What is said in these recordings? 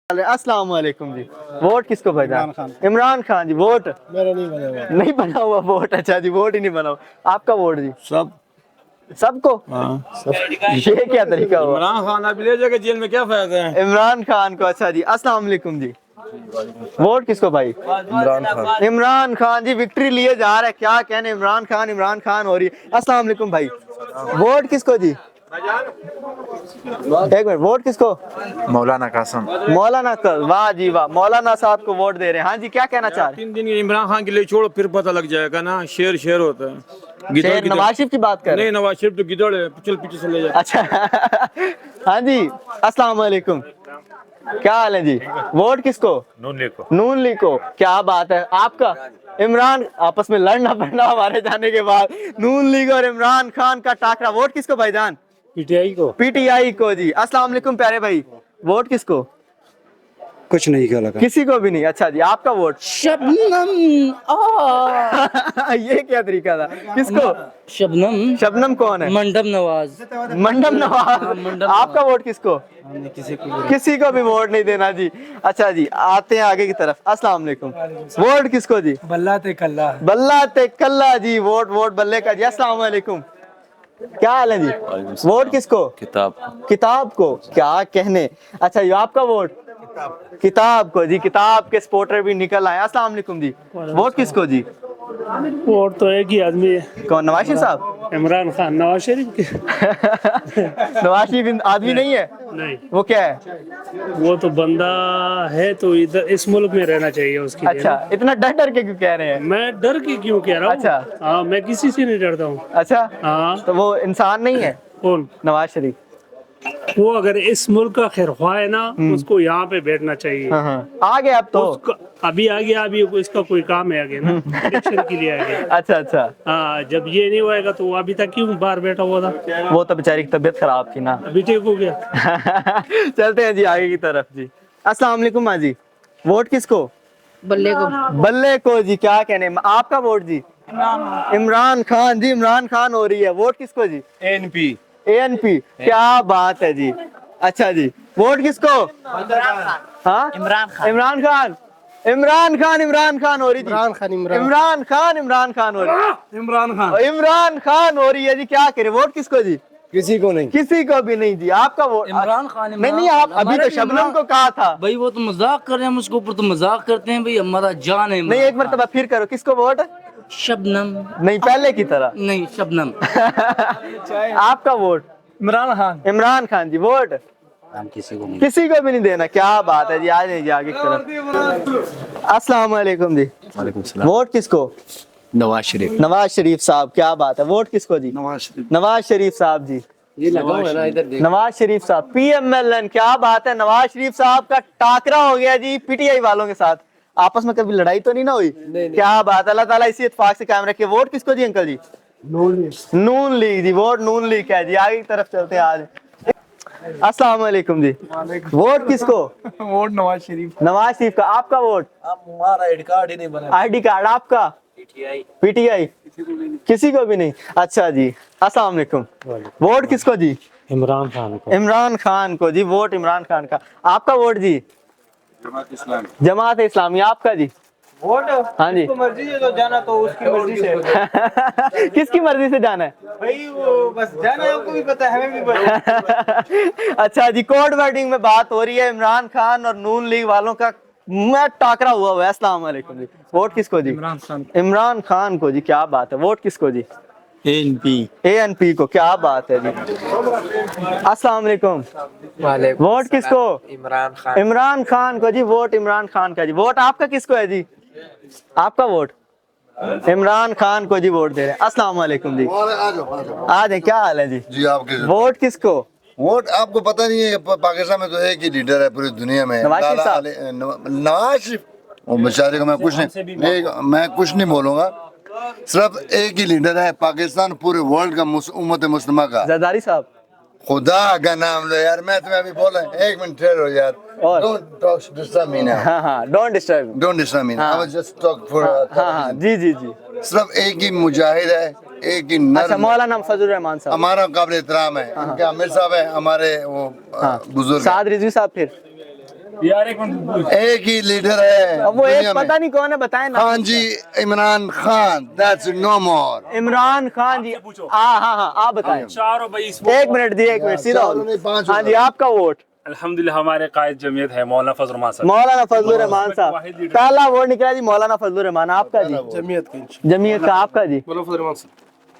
अस्सलाम वालेकुम जी। वोट किसको भेजा? इमरान खान जी। वोट मेरा नहीं बना हुआ। नहीं बना हुआ वोट। अच्छा जी, वोट ही नहीं बना हुआ। आपका वोट जी? सब सबको? ये क्या तरीका हुआ? इमरान खान अभी ले जाके जेल में क्या फायदा है? इमरान खान को। अच्छा जी, अस्सलाम वालेकुम जी। वोट किसको भाई? इमरान खान। इमरान खान जी विक्ट्री लिए जा रहे हैं। क्या कहने, इमरान खान हो रही है। अस्सलाम वालेकुम भाई। वोट किसको जी? एक मिनट, वोट किसको? मौलाना कासम। मौलाना का। वाह जी वाह, मौलाना साहब को वोट दे रहे हैं। हाँ जी, क्या कहना चाह रहे 3 दिन इमरान खान के लिए छोड़ो, फिर पता लग जाएगा ना। शेर शेर होता है। हैं? शेर नवाज शरीफ की बात कर रहे नहीं, नवाज शरीफ तो गिदड़ है, चल पीछे से ले जा। अच्छा हाँ जी, अस्सलाम वालेकुम। क्या हाल है जी? वोट किसको? नून लीग को। नून लीग को। क्या बात है। आपका? इमरान। आपस में लड़ना पड़ना हमारे जाने के बाद। नून लीग और इमरान खान का टाकरा। वोट किसको भाईजान? पीटीआई को। पीटीआई को जी। अस्सलाम वालेकुम प्यारे भाई। वोट किसको? कुछ नहीं क्या लगा। किसी को भी नहीं। अच्छा जी, आपका वोट? शबनम। ये क्या तरीका था? किसको? शबनम। शबनम कौन है? मंडम नवाज। मंडम नवाज। मंडम आपका वोट किसको? किसी को भी वोट नहीं देना जी। अच्छा जी, आते हैं आगे की तरफ। अस्सलाम वालेकुम। वोट किसको जी? बल्ला ते कल्ला। बल्ला ते कल्ला जी। वोट बल्ले का जी। अस्सलाम वालेकुम। क्या हाल है जी? वोट किसको? किताब को। क्या कहने। अच्छा जी, आपका वोट? किताब को जी। किताब के सपोर्टर भी निकल आए। अस्सलाम वालेकुम जी। वोट किसको जी? वोट तो एक ही आदमी है, कौन? नवाज शरीफ साहब? इमरान खान। नवाज शरीफ के नवाज शरीफ आदमी नहीं है? नहीं, वो क्या है? वो तो बंदा है तो इधर इस मुल्क में रहना चाहिए उसके लिए। अच्छा, इतना डर डर के क्यों कह रहे हैं? मैं डर के क्यों कह रहा हूँ? अच्छा। हाँ, मैं किसी से नहीं डरता हूँ। अच्छा, हाँ। तो वो इंसान नहीं है कौन? नवाज शरीफ? वो अगर इस मुल्क का खैर ख्वाह है ना, उसको यहाँ पे बैठना चाहिए। हाँ हाँ, आ गए अब तो। अभी आ गया, अभी इसका कोई काम है आगे ना, इलेक्शन के लिए आ गया। अच्छा अच्छा, हाँ, जब ये नहीं होएगा तो वो अभी तक क्यों बाहर बैठा हुआ था? वो तो बेचारी की तबीयत खराब थी ना। अभी ठीक हो गया। चलते हैं जी आगे की तरफ जी। अस्सलाम वालेकुम माँ जी। वोट किसको? बल्ले को। बल्ले को जी। क्या कहने। आपका वोट जी? इमरान खान जी। इमरान खान हो रही है। वोट किसको जी? एनपी। एएनपी। क्या बात है जी। अच्छा जी, वोट किसको? हाँ, इमरान खान। इमरान खान। इमरान खान हो रही थी। इमरान खान हो रही है। इमरान खान हो रही है जी। क्या करे। वोट किसको जी? किसी को नहीं। किसी को भी नहीं जी। आपका वोट? इमरान खान। नहीं, आप अभी तो शबनम को कहा था भाई, वो तो मजाक कर रहे हैं, हम उसके ऊपर तो मजाक करते हैं भाई, हमारा जान है। नहीं, एक मरतबा फिर करो। किसको वोट? शबनम। नहीं, पहले की तरह। नहीं, शबनम। आपका वोट? इमरान खान जी। वोट? हम किसी को नहीं। किसी को भी नहीं देना। क्या बात है जी। आ जाइए आगे की तरफ। अस्सलाम वालेकुम जी। वालेकुम सलाम। वोट किसको? नवाज शरीफ। नवाज शरीफ साहब। क्या बात है। वोट किसको जी? नवाज शरीफ साहब जी। ये लगा हुआ है ना इधर, देख। नवाज शरीफ साहब PMLN। क्या बात है। नवाज शरीफ साहब का टाकरा हो गया जी PTI वालों के साथ। आपस में कभी लड़ाई तो नहीं ना हुई? क्या बात है। अल्लाह ताला इसी इत्तेफाक से कायम रखे। वोट किसको जी अंकल जी? नून लीग जी। वोट नून लीग है जी। आगे की तरफ चलते हैं आज। अस्सलाम वालेकुम जी। वोट किसको? वोट नवाज शरीफ। नवाज शरीफ का। आपका वोट? हमारा आईडी कार्ड ही नहीं बना। आईडी कार्ड आपका? पीटीआई। किसी को भी नहीं। अच्छा जी, अस्सलाम वालेकुम। वोट किसको जी? इमरान खान को। इमरान खान को जी। वोट इमरान खान का। आपका वोट जी? जमात इस्लामी। आपका जी? वोट हाँ जी। मर्जी है तो जाना, तो उसकी मर्जी से। किसकी मर्जी से जाना है? भाई वो बस जाना है, उनको भी पता है, हमें भी पता है। अच्छा जी, कोर्ट वर्डिंग में बात हो रही है। इमरान खान और नून लीग वालों का मैं टाकरा हुआ है। अस्सलाम वालेकुम जी। वोट किसको जी? इमरान खान को जी। क्या बात है। वोट किसको जी? ANP को। क्या बात है जी। अस्सलाम वालेकुम। वोट किसको? इमरान खान को जी। वोट इमरान खान का जी। वोट आपका किसको है जी? आपका वोट? इमरान खान को जी वोट दे रहे हैं। अस्सलाम वालेकुम जी। आ जाए। क्या हाल है जी? जी आपके वोट किसको? वोट आपको पता नहीं है, पाकिस्तान में तो एक ही लीडर है पूरी दुनिया में, नवाज शरीफ साहब। नवाज शरीफ। वो बेचारे को मैं कुछ नहीं बोलूंगा। सिर्फ एक ही लीडर है पाकिस्तान पूरे वर्ल्ड का, उम्मत मुस्लिमा का। जरदारी साहब। खुदा का नाम लो यार, मैं तुम्हें अभी बोला। एक मिनट ठहरो यार। और? Don't disturb me now. हाँ, don't disturb. Don't disturb me now. I was just talk for हाँ, जी जी जी। सिर्फ एक ही मुजाहिद है, एक ही अच्छा, नर। मौलाना फजल रहमान साहब। हमारा काबिल एहतराम है। इनके आमिर साहब है, हमारे वो बुजुर्ग साद रिजवी साहब। फिर एक ही लीडर है अब वो दुनिया एक में। पता नहीं कौन है, बताएं ना। खान जी, इमरान खान, दैट्स नो मोर। इमरान खान जी, हाँ हाँ हाँ, आप बताएं। चारों भाई एक मिनट जी, एक मिनट, सीधा चारों नहीं, पांच हाँ जी, आपका वोट। अल्हम्दुलिल्लाह हमारे कायद जमीयत है मौलाना फजल रहमान साहब। मौलाना फजलुर रहमान साहब, पहला वोट निकला जी मौलाना फजलुर रहमान। आपका जी? जमीयत का। आपका जी?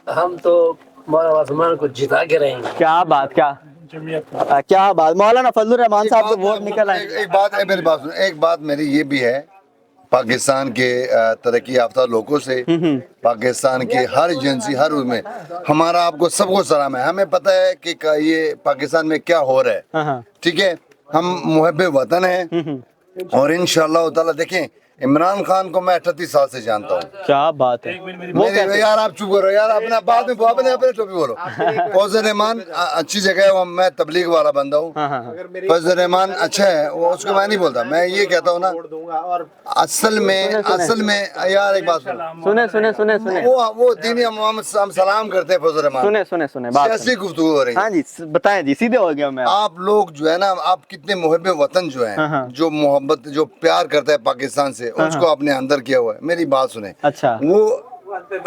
हम तो मौलाना फजल को जिता के रहेंगे। क्या बात, क्या बात, मौलाना फजलुर रहमान साहब को वोट निकल आए। एक बात है, मेरी बात सुनो। एक बात मेरी ये भी है, पाकिस्तान के तरक्की याफ्ता लोगों से, पाकिस्तान के हर एजेंसी, हर उसमें हमारा आपको सबको सलाम है। हमें पता है कि ये पाकिस्तान में क्या हो रहा है, हाँ हाँ, ठीक है। हम मुहब्बे वतन हैं और इंशाअल्लाह ताला देखें, इमरान खान को मैं 38 साल से जानता हूँ। क्या बात है। वो मेरे कैसे? यार आप चुप करो यार, अपना बाद में अपने टॉपिक बोलो। फौजल रहमान अच्छी जगह है, मैं तबलीग वाला बंदा हूँ। हाँ हाँ हाँ। फौजल रहमान अच्छा है, वो उसको मैं नहीं बोलता। मैं ये कहता हूँ ना, असल में यार एक बात सुनो, सुने वो दीनी हम सलाम करते हैं फौजल रहमान। सुने बात सियासी गुफ्तगू हो रही है। हाँ जी, बताएं जी, सीधे हो गया मैं। आप लोग जो है ना, आप कितने मुहब्बे वतन जो हाँ, हाँ। हैं, जो मोहब्बत, जो प्यार करता है पाकिस्तान से, उसको आपने अंदर किया हुआ है। मेरी बात सुने, अच्छा, वो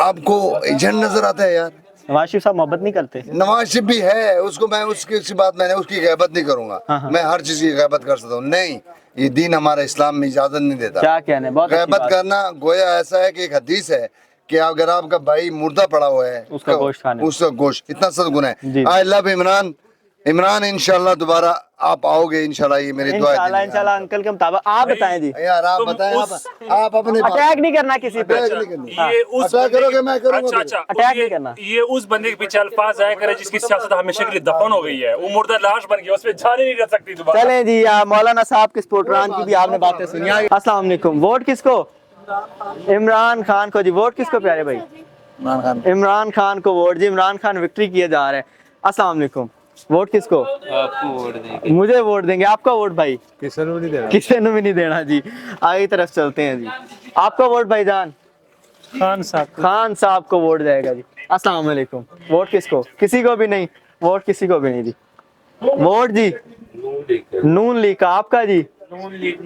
आपको एजेंट नजर आता है यार। नवाज शरीफ साहब मोहब्बत नहीं करते? नवाज शरीफ भी है, उसको मैं उसकी बात, मैंने उसकी गैबत नहीं करूंगा। हाँ, हाँ। मैं हर चीज की गैबत कर सकता हूँ, नहीं, ये दीन हमारा इस्लाम में इजाजत नहीं देता। क्या कहने, बहुत अच्छी गैबत बात। करना गोया ऐसा है कि एक हदीस है कि अगर आपका भाई मुर्दा पड़ा हुआ है, उसका गोश्त खाने, उसका गोश्त, इतना सख्त गुनाह जी। है। आई लव इमरान इंशाल्लाह दोबारा आप आओगे इंशाल्लाह, ये मेरी दुआ है। इंशाल्लाह अंकल के मुताबिक। आप बताएं जी। यार आप बताएं, आप अपने अटैक नहीं करना किसी पे। अटैक नहीं करनी। ये उस अटैक करोगे मैं करूंगा। अच्छा अटैक नहीं करना। ये उस बंदे के पीछे अल्फाज आया करे जिसकी सियासत हमेशा के लिए दफन हो गई है, वो मुर्दा लाश बन गया, उस पे जान ही नहीं रह सकती दोबारा। चलें जी, मौलाना साहब के स्पोर्टरान की भी आपने बातें सुनी। अस्सलाम वालेकुम। वोट किसको? इमरान खान को जी। वोट किसको प्यारे भाई? इमरान खान को वोट जी। इमरान खान विक्ट्री किए जा रहे हैं। अस्सलाम वालेकुम। वोट किसको? आपको वोट देंगे। मुझे वोट देंगे। आपका वोट भाई? किसी ने भी नहीं देना जी। आगे तरफ चलते हैं जी। आपका वोट भाईजान? खान साहब को वोट जाएगा जी। अस्सलाम वालेकुम। वोट किसको? किसी को भी नहीं। वोट किसी को भी नहीं जी। वोट जी नून लीग का। आपका जी? नून लीग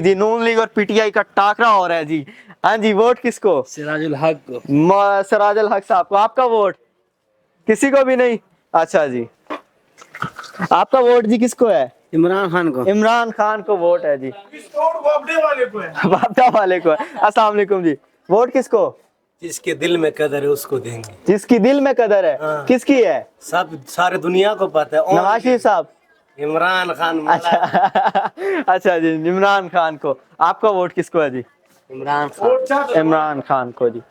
जी। नून लीग और पीटीआई का टाकरा हो रहा है जी। हाँ जी, वोट किसको? सिराजुल हक को। सिराजुल हक साहब को। आपका वोट? किसी को भी नहीं। अच्छा जी, आपका वोट जी किसको है? इमरान खान को। इमरान खान को वोट है जी। बापटा वाले को है। अस्सलाम वालेकुम जी। वोट किसको? जिसके दिल में कदर है उसको देंगे। जिसकी दिल में कदर है। हाँ। किसकी है? सब सारे दुनिया को पता है। नवाज शरीफ साहब। इमरान खान। अच्छा अच्छा जी, इमरान खान को। आपका वोट किसको है जी? इमरान खान। इमरान खान को जी।